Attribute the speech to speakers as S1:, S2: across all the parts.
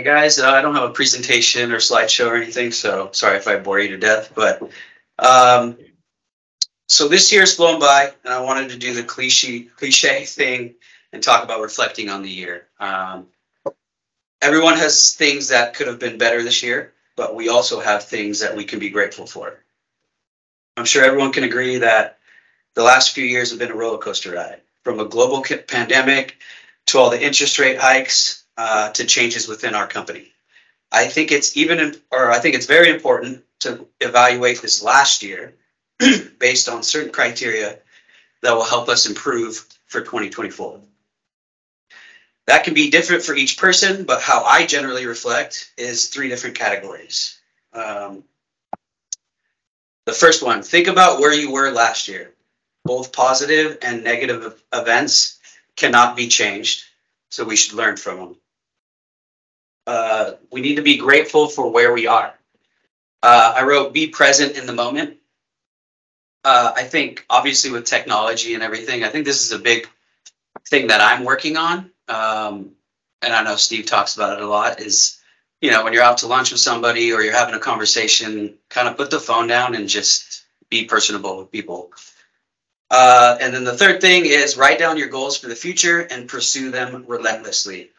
S1: Hey guys, I don't have a presentation or slideshow or anything, so sorry if I bore you to death. But so this year's flown by, and I wanted to do the cliche thing and talk about reflecting on the year. Everyone has things that could have been better this year, but we also have things that we can be grateful for. I'm sure everyone can agree that the last few years have been a roller coaster ride, from a global pandemic to all the interest rate hikes to changes within our company. I think it's very important to evaluate this last year based on certain criteria that will help us improve for 2024. That can be different for each person, but how I generally reflect is 3 different categories. The first one, think about where you were last year. Both positive and negative events cannot be changed, so we should learn from them. We need to be grateful for where we are. I wrote, be present in the moment. I think, obviously, with technology and everything, I think this is a big thing that I'm working on. And I know Steve talks about it a lot, is, you know, when you're out to lunch with somebody or you're having a conversation, kind of put the phone down and just be personable with people. And then the third thing is write down your goals for the future and pursue them relentlessly.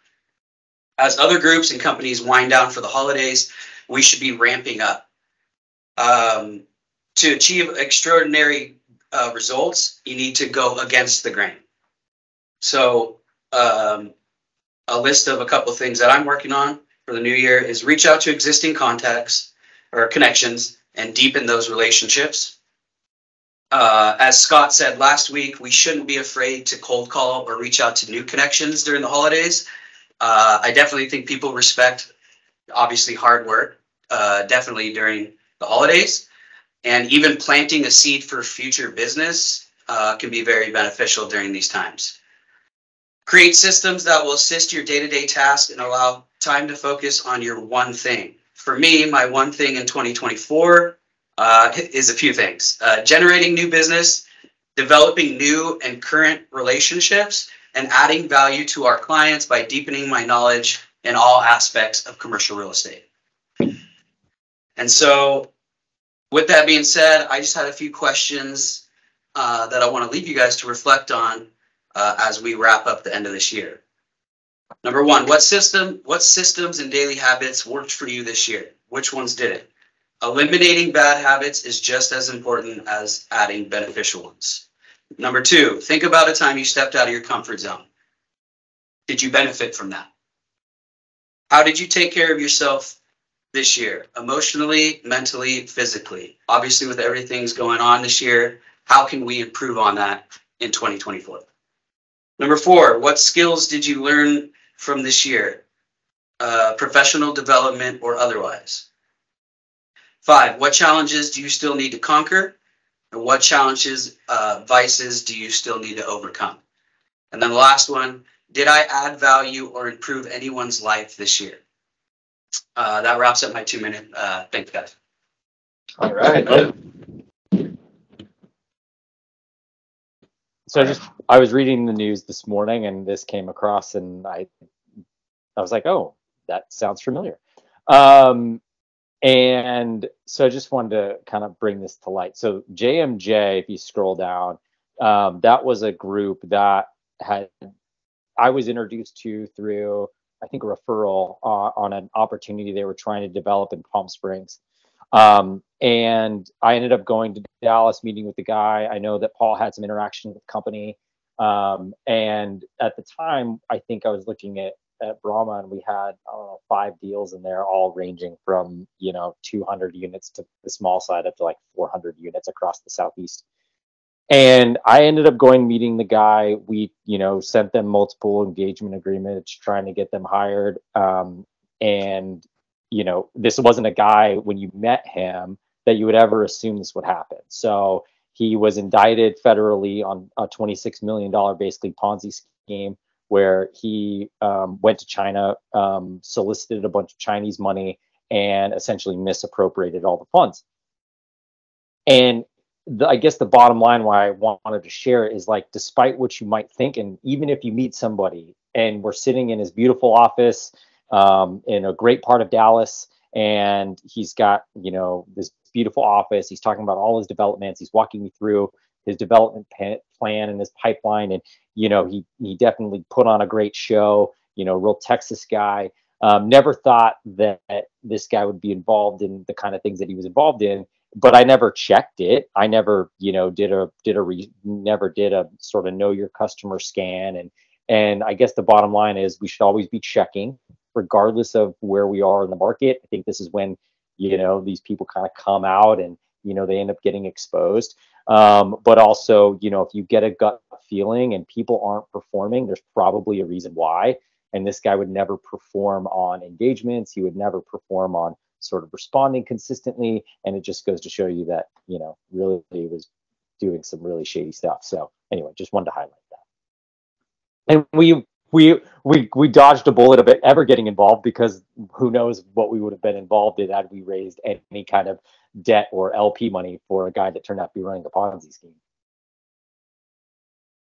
S1: As other groups and companies wind down for the holidays, we should be ramping up. To achieve extraordinary results, you need to go against the grain. So a list of a couple of things that I'm working on for the new year is reach out to existing contacts or connections and deepen those relationships. As Scott said last week, we shouldn't be afraid to cold call or reach out to new connections during the holidays. I definitely think people respect, obviously, hard work, definitely during the holidays. And even planting a seed for future business can be very beneficial during these times. Create systems that will assist your day-to-day tasks and allow time to focus on your one thing. For me, my one thing in 2024 is a few things. Generating new business, developing new and current relationships, and adding value to our clients by deepening my knowledge in all aspects of commercial real estate. And so, with that being said, I just had a few questions that I want to leave you guys to reflect on as we wrap up the end of this year. Number 1, what systems and daily habits worked for you this year? Which ones didn't? Eliminating bad habits is just as important as adding beneficial ones. Number 2, think about a time you stepped out of your comfort zone. Did you benefit from that? How did you take care of yourself this year? Emotionally, mentally, physically? Obviously, with everything's going on this year, how can we improve on that in 2024? Number 4, what skills did you learn from this year? Professional development or otherwise? 5, what challenges do you still need to conquer? And what challenges, vices do you still need to overcome? And then the last one, did I add value or improve anyone's life this year? That wraps up my 2-minute. Thanks, guys.
S2: All right. So I was reading the news this morning and this came across and I was like, oh, that sounds familiar. And so I just wanted to kind of bring this to light. So JMJ, if you scroll down, that was a group that I was introduced to through, I think, a referral on an opportunity they were trying to develop in Palm Springs. And I ended up going to Dallas, meeting with the guy. I know that Paul had some interaction with the company. And at the time, I think I was looking at Brahma and we had, I don't know, 5 deals in there, all ranging from, 200 units to the small side up to like 400 units across the Southeast. And I ended up going meeting the guy. We, sent them multiple engagement agreements, trying to get them hired. And this wasn't a guy when you met him that you would ever assume this would happen. So he was indicted federally on a $26 million basically Ponzi scheme where he went to China, solicited a bunch of Chinese money and essentially misappropriated all the funds. And I guess the bottom line why I wanted to share is, like, despite what you might think, and even if you meet somebody and we're sitting in his beautiful office in a great part of Dallas. And he's got, you know, this beautiful office. He's talking about all his developments. He's walking me through his development plan and his pipeline. And, you know, he definitely put on a great show, you know, real Texas guy. Never thought that this guy would be involved in the kind of things that he was involved in, but I never checked it. I never, you know, never did a sort of know your customer scan. And I guess the bottom line is we should always be checking, regardless of where we are in the market. I think this is when, you know, these people kind of come out and, you know, they end up getting exposed. But also, you know, if you get a gut feeling and people aren't performing, there's probably a reason why. And this guy would never perform on engagements. He would never perform on sort of responding consistently. And it just goes to show you that, you know, really he was doing some really shady stuff. So anyway, just wanted to highlight that. And we dodged a bullet of it ever getting involved, because who knows what we would have been involved in had we raised any kind of debt or LP money for a guy that turned out to be running a Ponzi scheme.